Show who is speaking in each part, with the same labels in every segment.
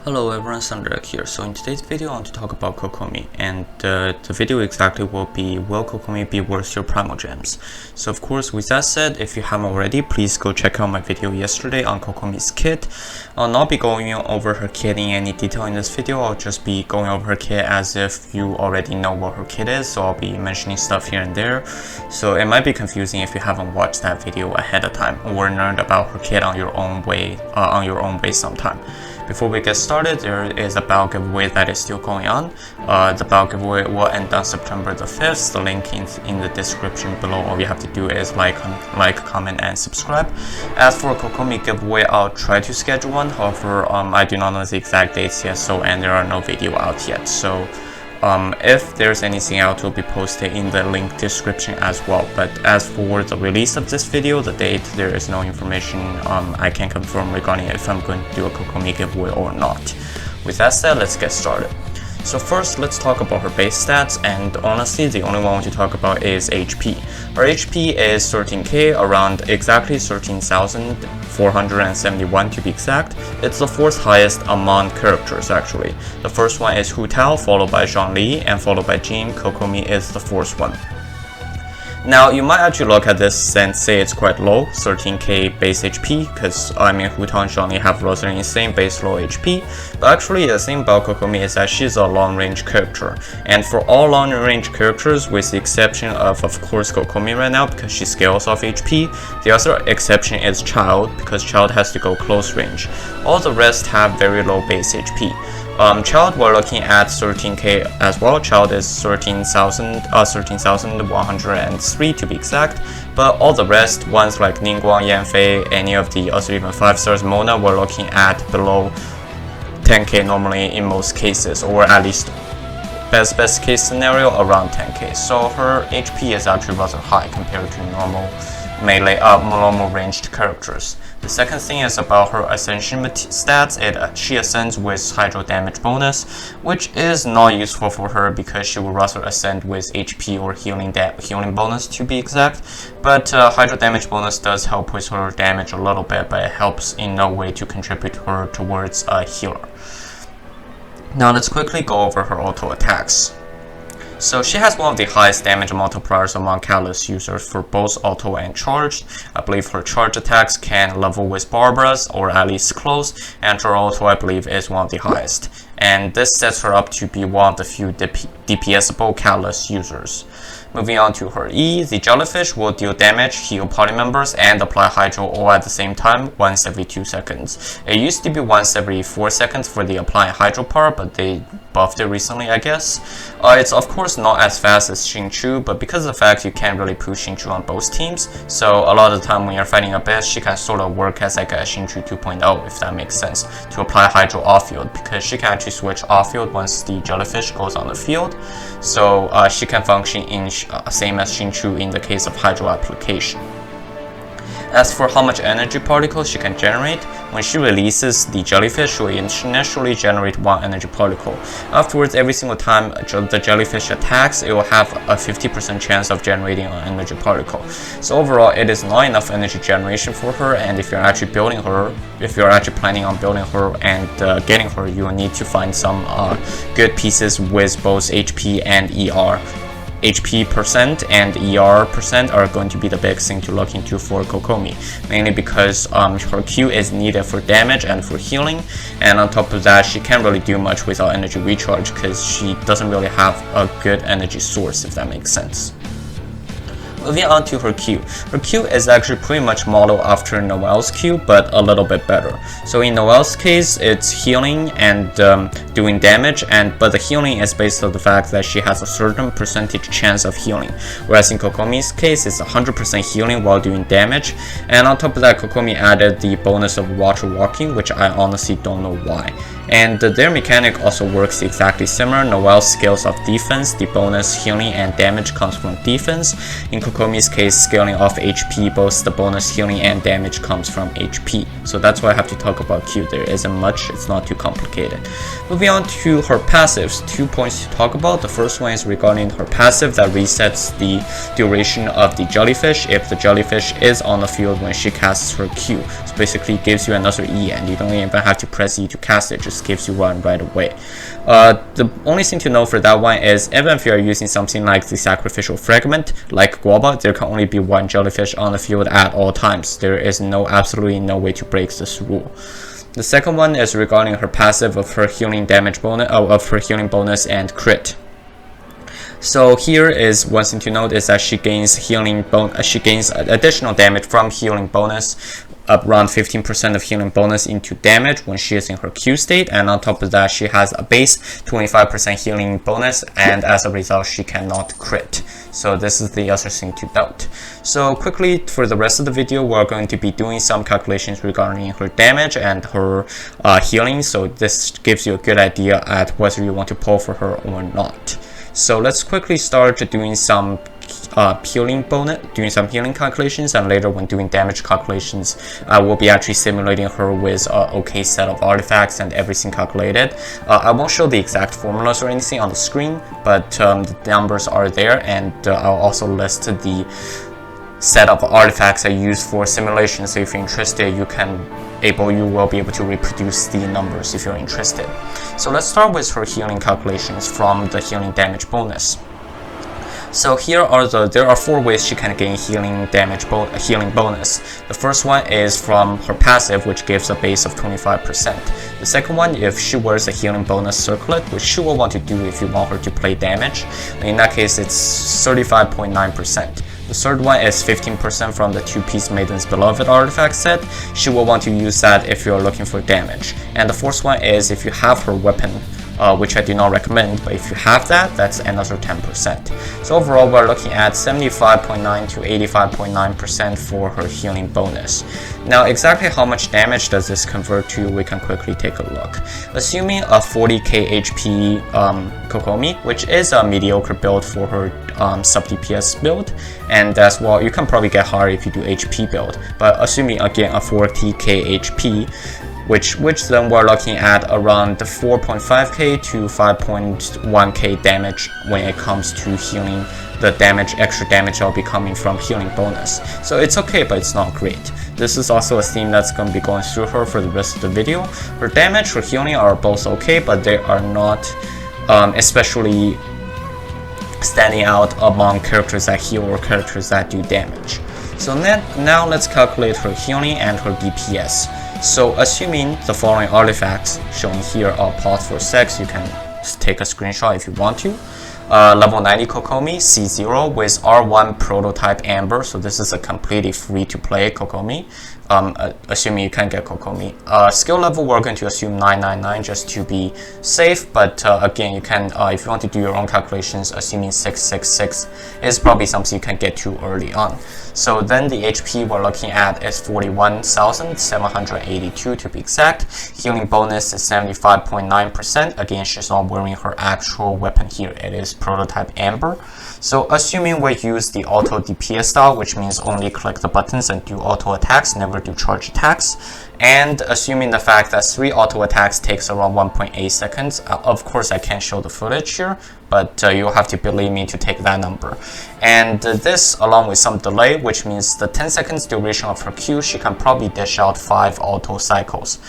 Speaker 1: Hello everyone, Sandra here. So in today's video I want to talk about Kokomi, and the video exactly will be, will Kokomi be worth your Primogems? So of course, with that said, if you haven't already, please go check out my video yesterday on Kokomi's kit. I'll not be going over her kit in any detail in this video. I'll just be going over her kit as if you already know what her kit is, so I'll be mentioning stuff here and there. So it might be confusing if you haven't watched that video ahead of time or learned about her kit on your own way sometime. Before we get started, there is a bell giveaway that is still going on. The bell giveaway will end on September the 5th. The link is in the description below. All you have to do is like, comment, and subscribe. As for Kokomi giveaway, I'll try to schedule one. However, I do not know the exact dates yet, and there are no video out yet. So if there's anything out, it will be posted in the link description as well. But as for the release of this video, the date, there is no information I can confirm regarding if I'm going to do a Kokomi giveaway or not. With that said, let's get started. So first, let's talk about her base stats, and honestly, the only one I want to talk about is HP. Her HP is 13k, around exactly 13,471 to be exact. It's the 4th highest among characters actually. The first one is Hu Tao, followed by Zhongli, and followed by Jin. Kokomi is the 4th one. Now, you might actually look at this and say it's quite low, 13k base HP, because I mean Hu Tao and Zhongli have rather insane base low HP, but actually the thing about Kokomi is that she's a long-range character, and for all long-range characters, with the exception of course Kokomi right now, because she scales off HP, the other exception is Child, because Child has to go close range. All the rest have very low base HP. Child, we're looking at 13k as well. Child is 13,103 to be exact, but all the rest, ones like Ningguang, Yanfei, any of the other even 5 stars, Mona, we're looking at below 10k normally in most cases, or at least best case scenario around 10k. So her HP is actually rather high compared to normal melee, normal ranged characters. The second thing is about her ascension stats. She ascends with hydro damage bonus, which is not useful for her because she would rather ascend with HP or healing bonus to be exact. But hydro damage bonus does help with her damage a little bit, but it helps in no way to contribute her towards a healer. Now let's quickly go over her auto attacks. So she has one of the highest damage multipliers among Catalyst users for both auto and charged. I believe her charge attacks can level with Barbara's, or at least close, and her auto I believe is one of the highest. And this sets her up to be one of the few DPSable Catalyst users. Moving on to her E, the Jellyfish will deal damage, heal party members, and apply Hydro all at the same time, once every 2 seconds. It used to be once every 4 seconds for the applying Hydro part, but they buffed it recently, I guess. It's of course not as fast as Xingqiu, but because of the fact you can't really push Xingqiu on both teams, so a lot of the time when you're fighting a best, she can sort of work as like a Xingqiu 2.0, if that makes sense, to apply Hydro off-field, because she can actually switch off-field once the Jellyfish goes on the field, so she can function in same as Xingqiu in the case of Hydro application. As for how much energy particles she can generate, when she releases the Jellyfish, she will initially generate 1 energy particle. Afterwards, every single time the Jellyfish attacks, it will have a 50% chance of generating an energy particle. So overall, it is not enough energy generation for her, and if you're actually building her, if you're actually planning on building her and getting her, you will need to find some good pieces with both HP and ER. HP percent and ER percent are going to be the big thing to look into for Kokomi, mainly because her Q is needed for damage and for healing, and on top of that she can't really do much without energy recharge because she doesn't really have a good energy source, if that makes sense. Moving on to her Q. Her Q is actually pretty much modeled after Noelle's Q, but a little bit better. So in Noelle's case, it's healing and doing damage, but the healing is based on the fact that she has a certain percentage chance of healing. Whereas in Kokomi's case, it's 100% healing while doing damage. And on top of that, Kokomi added the bonus of water walking, which I honestly don't know why. And their mechanic also works exactly similar. Noelle scales off defense, the bonus healing and damage comes from defense. In Kokomi's case, scaling off HP, both the bonus healing and damage comes from HP. So that's why I have to talk about Q. There isn't much, it's not too complicated. Moving on to her passives, 2 points to talk about. The first one is regarding her passive that resets the duration of the jellyfish if the jellyfish is on the field when she casts her Q. So basically it gives you another E, and you don't even have to press E to cast it, just gives you one right away. The only thing to know for that one is even if you are using something like the sacrificial fragment, like Guava, there can only be one jellyfish on the field at all times. There is absolutely no way to break this rule. The second one is regarding her passive of her healing damage bonus, of her healing bonus and crit. So here is one thing to note is that she gains additional damage from healing bonus, around 15% of healing bonus into damage when she is in her Q state, and on top of that she has a base 25% healing bonus, and as a result she cannot crit. So this is the other thing to note. So quickly, for the rest of the video we're going to be doing some calculations regarding her damage and her healing, so this gives you a good idea at whether you want to pull for her or not. So let's quickly start doing some healing calculations, and later when doing damage calculations I will be actually simulating her with an okay set of artifacts and everything calculated. I won't show the exact formulas or anything on the screen, but the numbers are there, and I'll also list the set of artifacts I use for simulation, so if you're interested you will be able to reproduce the numbers if you're interested. So let's start with her healing calculations from the healing damage bonus. So here there are 4 ways she can gain healing bonus. The first one is from her passive, which gives a base of 25%. The second one, if she wears a healing bonus circlet, which she will want to do if you want her to play damage. In that case, it's 35.9%. The third one is 15% from the 2-piece Maiden's Beloved artifact set. She will want to use that if you're looking for damage. And the fourth one is if you have her weapon, which I do not recommend, but if you have that, that's another 10%. So overall, we're looking at 75.9 to 85.9% for her healing bonus. Now, exactly how much damage does this convert to, we can quickly take a look. Assuming a 40k HP Kokomi, which is a mediocre build for her sub DPS build, and as well, you can probably get higher if you do HP build, but assuming again a 40k HP, which then we're looking at around 4.5k to 5.1k damage when it comes to healing. The extra damage will be coming from healing bonus. So it's okay, but it's not great. This is also a theme that's going to be going through her for the rest of the video. Her damage, her healing are both okay, but they are not especially standing out among characters that heal or characters that do damage. So now let's calculate her healing and her DPS. So assuming the following artifacts shown here, I'll pause for a sec so you can take a screenshot if you want to. Level 90 Kokomi, C0 with R1 prototype Amber, so this is a completely free to play Kokomi, assuming you can get Kokomi. Skill level we're going to assume 999 just to be safe, but again you can, if you want to do your own calculations, assuming 666 is probably something you can get to early on. So then the HP we're looking at is 41,782 to be exact. Healing bonus is 75.9%. Again, she's not wearing her actual weapon here. It is prototype Amber. So assuming we use the auto DPS style, which means only click the buttons and do auto attacks, never do charge attacks, and assuming the fact that 3 auto attacks takes around 1.8 seconds, of course I can't show the footage here, but you'll have to believe me to take that number. And this along with some delay, which means the 10 seconds duration of her Q, she can probably dish out 5 auto cycles.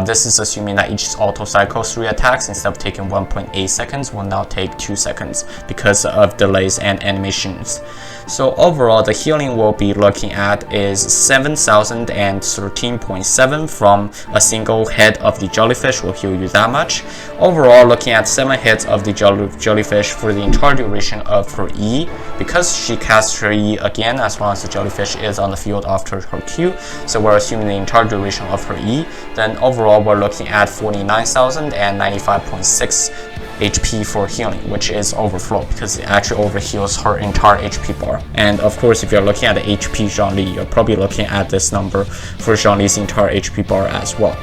Speaker 1: This is assuming that each auto cycle 3 attacks instead of taking 1.8 seconds will now take 2 seconds because of delays and animations. So overall, the healing we'll be looking at is 7,013.7 from a single hit of the jellyfish will heal you that much. Overall, looking at 7 hits of the jellyfish for the entire duration of her E, because she casts her E again as long as the jellyfish is on the field after her Q, so we're assuming the entire duration of her E, then overall we're looking at 49,095.6 HP for healing, which is overflow because it actually overheals her entire HP bar. And of course, if you're looking at the HP Zhongli, you're probably looking at this number for Zhongli's entire HP bar as well.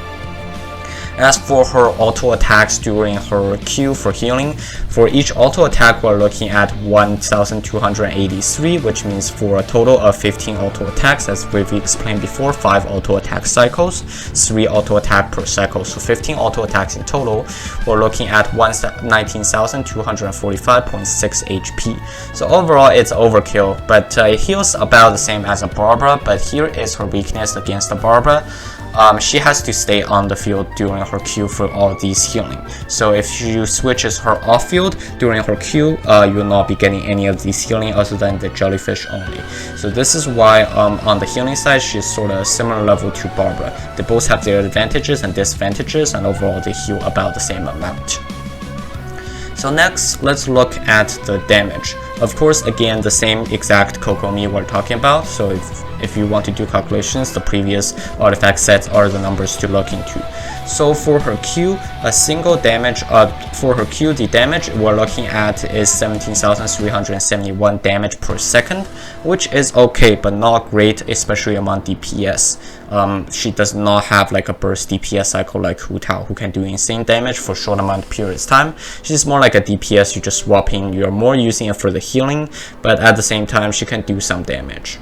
Speaker 1: As for her auto attacks during her Q for healing, for each auto attack we're looking at 1283, which means for a total of 15 auto attacks, as we've explained before, 5 auto attack cycles, 3 auto attack per cycle, so 15 auto attacks in total. We're looking at 19,245.6 HP. So overall it's overkill, but it heals about the same as a Barbara, but here is her weakness against the Barbara. She has to stay on the field during her Q for all these healing. So if you switches her off field during her Q, you will not be getting any of these healing other than the jellyfish only. So this is why on the healing side, she's sort of similar level to Barbara. They both have their advantages and disadvantages, and overall they heal about the same amount. So next, let's look at the damage. Of course, again, the same exact Kokomi we're talking about. So if you want to do calculations, the previous artifact sets are the numbers to look into. So for her Q, a single damage, for her Q, the damage we're looking at is 17,371 damage per second, which is okay, but not great, especially among DPS. She does not have like a burst DPS cycle like Hu Tao, who can do insane damage for short amount of periods of time. She's more like a DPS, you just swap in, you're more using it for the healing, but at the same time, she can do some damage.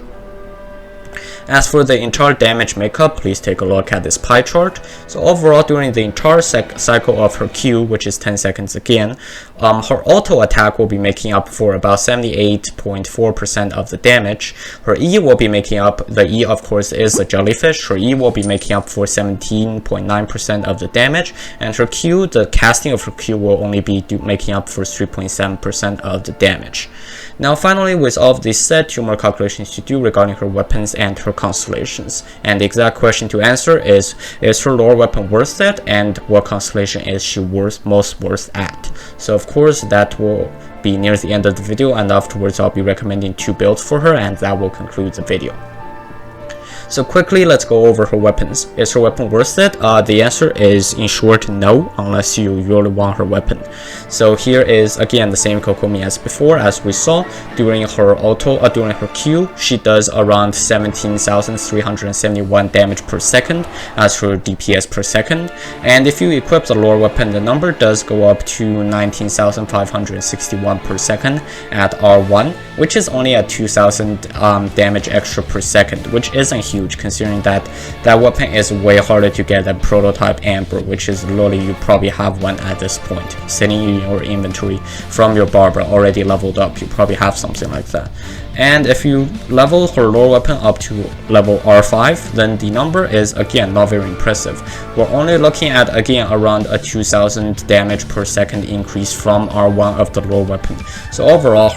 Speaker 1: As for the entire damage makeup, please take a look at this pie chart. So overall, during the entire cycle of her Q, which is 10 seconds again, her auto attack will be making up for about 78.4% of the damage. Her E will be making up, the E of course is the jellyfish, her E will be making up for 17.9% of the damage, and her Q, the casting of her Q will only be making up for 3.7% of the damage. Now finally, with all of this said, 2 more calculations to do regarding her weapons and her constellations. And the exact question to answer is her lore weapon worth it, and what constellation is she most worth at? So of course that will be near the end of the video, and afterwards I'll be recommending 2 builds for her, and that will conclude the video. So quickly, let's go over her weapons. Is her weapon worth it? The answer is, in short, no, unless you really want her weapon. So here is again the same Kokomi as before. As we saw, during her during her Q, she does around 17,371 damage per second as her DPS per second. And if you equip the lore weapon, the number does go up to 19,561 per second at R1, which is only at 2,000 damage extra per second, which isn't huge, considering that weapon is way harder to get than prototype Amber, which is literally you probably have one at this point sitting in your inventory from your Barbara already leveled up. You probably have something like that. And if you level her lore weapon up to level R5, then the number is again not very impressive. We're only looking at again around a 2,000 damage per second increase from R1 of the lore weapon. So overall,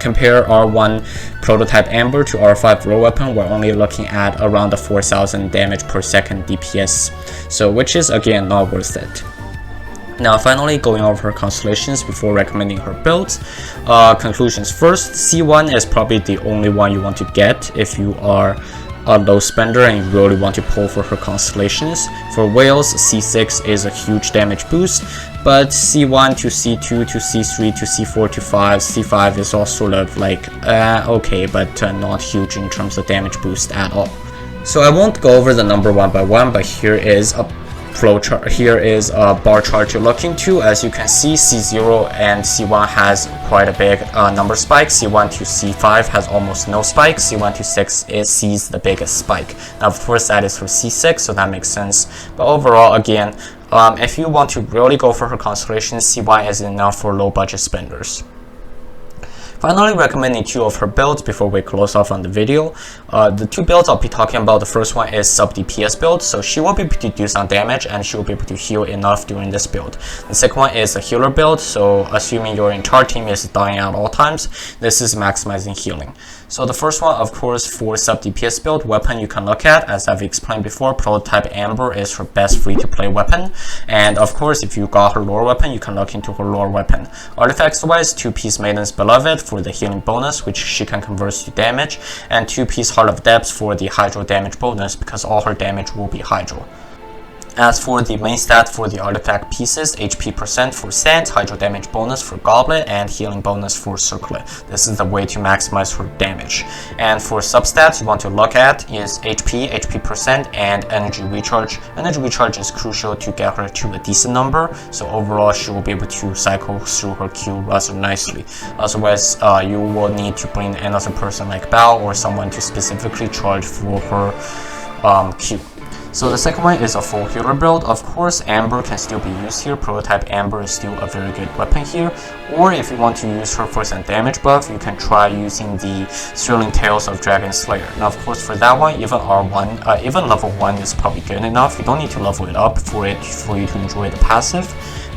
Speaker 1: compare R1 prototype Amber to R5 lore weapon, we're only looking at around a 4,000 damage per second DPS, so which is again not worth it. Now finally, going over her constellations before recommending her builds. Conclusions first, C1 is probably the only one you want to get if you are a low spender and you really want to pull for her constellations. For whales, C6 is a huge damage boost, but C1 to C2 to C3 to C4 to 5, C5 is all sort of like okay, but not huge in terms of damage boost at all. So I won't go over the number one by one, but here is a flowchart. Here is a bar chart to look into. As you can see, C0 and C1 has quite a big number spike. C1 to C5 has almost no spike. C1 to 6 sees the biggest spike. Now, of course, that is for C6, so that makes sense. But overall, again, if you want to really go for her constellation, C1 is enough for low budget spenders. Finally, recommending 2 of her builds before we close off on the video. The 2 builds I'll be talking about, the first one is sub DPS build, so she will be able to do some damage and she will be able to heal enough during this build. The second one is a healer build, so assuming your entire team is dying at all times, this is maximizing healing. So the first one, of course, for sub DPS build, weapon you can look at, as I've explained before, prototype Amber is her best free to play weapon. And of course, if you got her lore weapon, you can look into her lore weapon. Artifacts wise, 2-piece Maiden's Beloved for the healing bonus, which she can convert to damage, and 2-piece Heart of Depths for the hydro damage bonus, because all her damage will be hydro. As for the main stat for the artifact pieces, HP percent for Sand, Hydro damage bonus for Goblet, and healing bonus for Circlet. This is the way to maximize her damage. And for substats you want to look at is HP percent, and energy recharge. Energy recharge is crucial to get her to a decent number, so overall she will be able to cycle through her Q rather nicely. Otherwise, you will need to bring another person like Bao or someone to specifically charge for her Q. So the second one is a full healer build. Of course, Amber can still be used here. Prototype Amber is still a very good weapon here. Or if you want to use her for some damage buff, you can try using the Swirling Tails of Dragon Slayer. Now, of course, for that one, even R1, even level 1 is probably good enough. You don't need to level it up for you to enjoy the passive.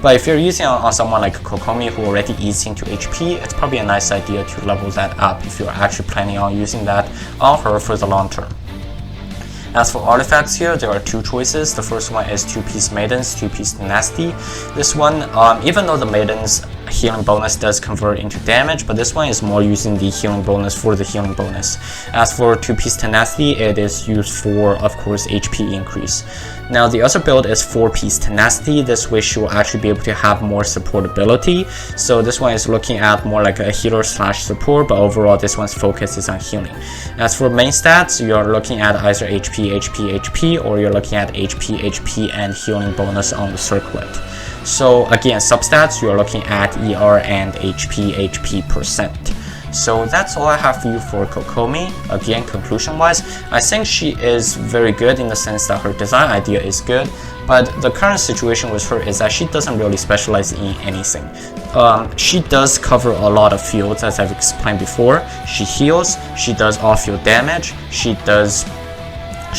Speaker 1: But if you're using on someone like Kokomi who already eats into HP, it's probably a nice idea to level that up if you're actually planning on using that on her for the long term. As for artifacts here, there are two choices. The first one is 2-piece Maidens, 2-piece Tenacity. This one, even though the Maidens healing bonus does convert into damage, but this one is more using the healing bonus for the healing bonus. As for 2-piece Tenacity, it is used for, of course, HP increase. Now the other build is 4-piece Tenacity. This way she will actually be able to have more supportability. So this one is looking at more like a healer slash support, but overall this one's focus is on healing. As for main stats, you're looking at either HP, or you're looking at HP, and healing bonus on the Circlet. So again, substats, you're looking at ER and HP percent. So that's all I have for you for Kokomi. Again, conclusion wise, I think she is very good in the sense that her design idea is good, but the current situation with her is that she doesn't really specialize in anything. She does cover a lot of fields, as I've explained before. She heals, she does off-field damage, she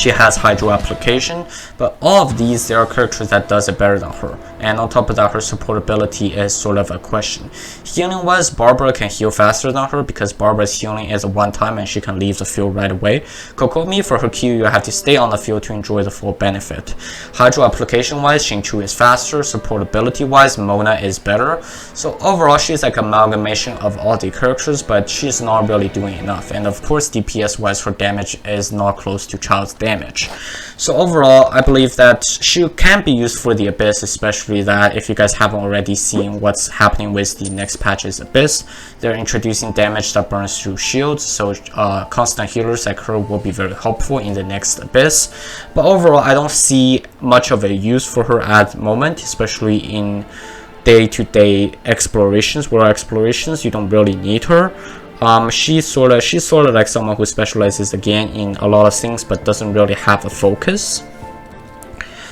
Speaker 1: has Hydro application, but all of these, there are characters that does it better than her. And on top of that, her supportability is sort of a question. Healing wise, Barbara can heal faster than her because Barbara's healing is a one-time and she can leave the field right away. Kokomi, for her Q, you have to stay on the field to enjoy the full benefit. Hydro application wise, Xingqiu is faster. Supportability wise, Mona is better. So overall, she's like an amalgamation of all the characters, but she's not really doing enough. And of course, DPS wise, her damage is not close to Child's damage. So overall, I believe that she can be used for the Abyss, especially that if you guys haven't already seen what's happening with the next patch's Abyss, they're introducing damage that burns through shields, so constant healers like her will be very helpful in the next Abyss. But overall, I don't see much of a use for her at the moment, especially in day-to-day explorations, where explorations you don't really need her. She's sort of like someone who specializes again in a lot of things but doesn't really have a focus.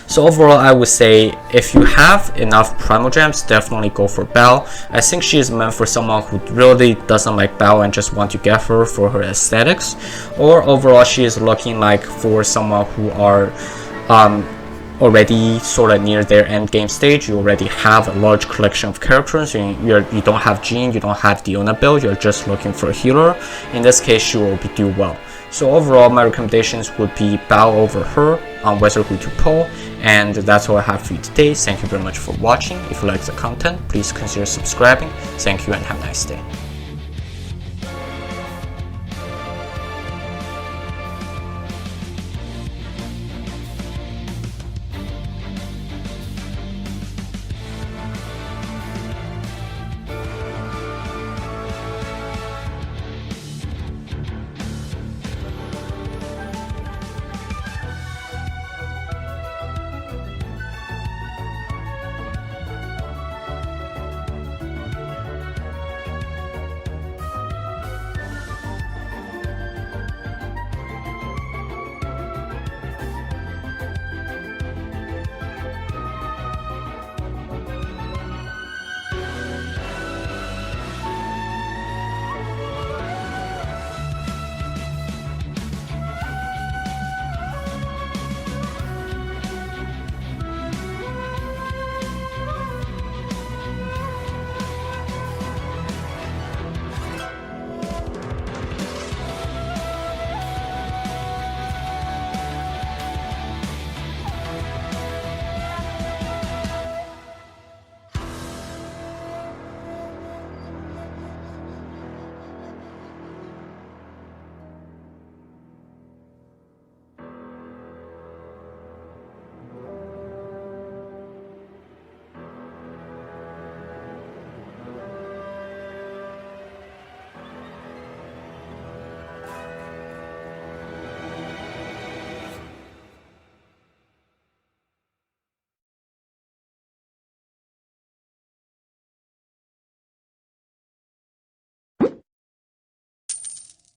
Speaker 1: So overall, I would say if you have enough Primogems, definitely go for Bao. I think she is meant for someone who really doesn't like Bao and just want to get her for her aesthetics. Or overall, she is looking like for someone who are already sort of near their end game stage. You already have a large collection of characters. You don't have Jean, you don't have Diona build, you're just looking for a healer. In this case, she will do well. So overall, my recommendations would be Bao over her on whether who to pull. And that's all I have for you today. Thank you very much for watching. If you like the content, please consider subscribing. Thank you and have a nice day.